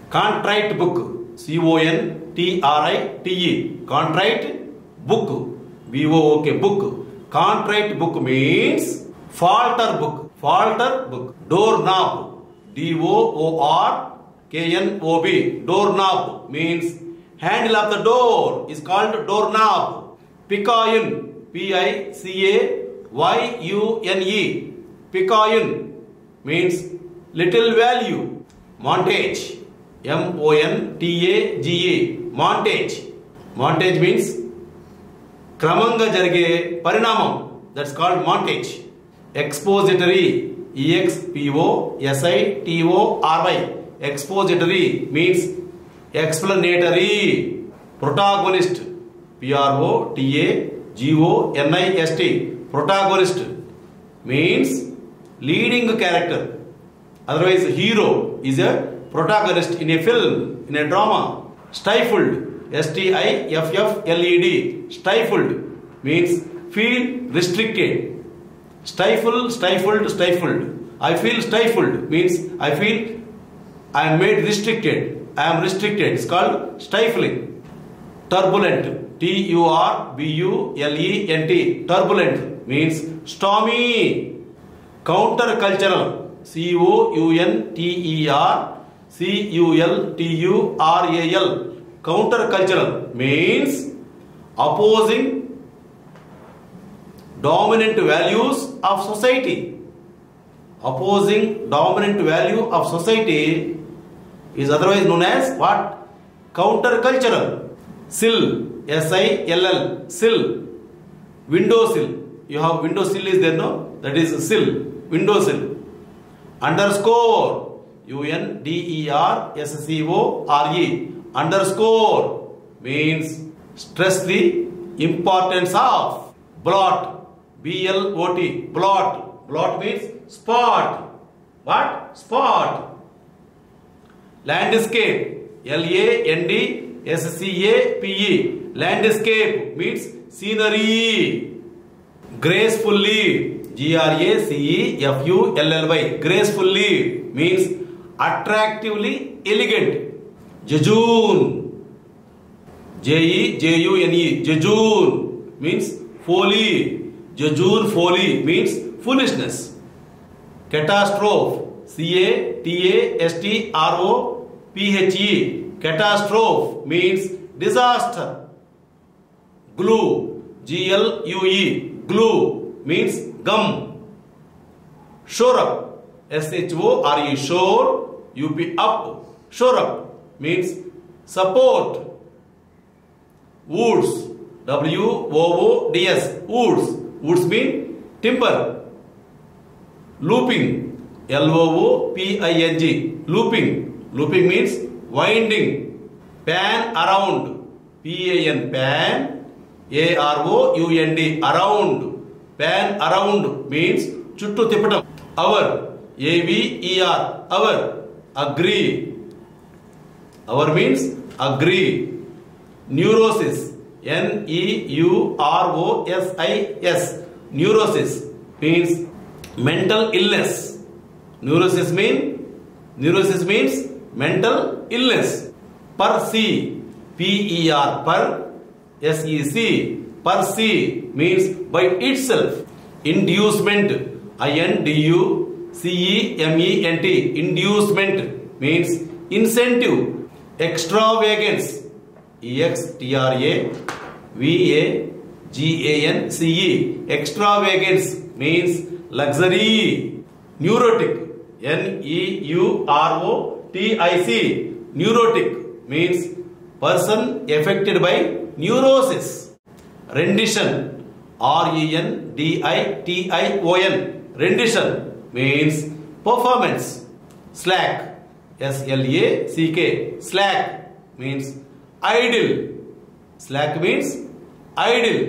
Contrite book. C-O-N-T-R-I-T-E. Contrite book. B-O-O-K. Book. Contrite book means falter book. Falter book. Doorknob. D-O-O-R-K-N-O-B. Doorknob means handle of the door is called doorknob. Picayune. P-I-C-A-Y-U-N-E. Picayune means little value. Montage. M-O-N-T-A-G-E. Montage. Montage means క్రమంగా జరిగే పరిణామం. That's called montage. Expository. E-X-P-O-S-I-T-O-R-Y. Expository means explanatory. Protagonist. P-R-O-T-A-G-O-N-I-S-T. Protagonist means leading character. Otherwise, hero is a protagonist in a film, in a drama. Stifled. S-T-I-F-F-L-E-D. Stifled means feel restricted. Stifle, stifled, stifled. I feel stifled means I feel I am made restricted. I am restricted. It's called stifling. Turbulent. T-U-R-B-U-L-E-N-T. Turbulent means stormy. Countercultural. C-O-U-N-T-E-R-C-U-L-T-U-R-A-L. Countercultural means opposing dominant values of society. Opposing dominant value of society is otherwise known as what? Countercultural. Sill. S-I-L-L. Sill. Windowsill. You have windowsill is there, no? That is sill. Windowsill. Underscore. U-N-D-E-R-S-C-O-R-E. Underscore means stress the importance of. Blot. B-L-O-T. Blot. Blot means spot. What? Spot. Landscape. L-A-N-D-S-C-A-P-E. Landscape means scenery. Gracefully. G-R-A-C-E-F-U-L-L-Y. Gracefully means attractively elegant. Jejune. J-E-J-U-N-E. Jejune means folly. Jejune folly means foolishness. Catastrophe. C-A-T-A-S-T-R-O-P-H-E. Catastrophe means disaster. Glue. G-L-U-E. Glue means gum. Shore up. S-H-O-R-E. Shore. U-P up. Shore up means support. Woods. W-O-O-D-S. Woods. Woods mean timber. Looping. L-O-O-P-I-N-G. Looping. Looping means winding. Pan around. P-A-N. Pan. A-R-O-U-N-D. Around. Pan around means chuttu tippatam. Hour. A-V-E-R. Hour. Agree. Hour means agree. Neurosis. N-E-U-R-O-S-I-S. Neurosis means mental illness. Neurosis means mental illness. Per se. P-E-R. Per. S-E-C. Per se means by itself. Inducement. I-N-D-U-C-E-M-E-N-T. Inducement means incentive. Extravagance. E-X-T-R-A-V-A-G-A-N-C-E. Extravagance means luxury. Neurotic. N-E-U-R-O-T-I-C. Neurotic means person affected by neurosis. Rendition. R-E-N-D-I-T-I-O-N. Rendition means performance. Slack. S-L-A-C-K. Slack means idle. Slack means idle.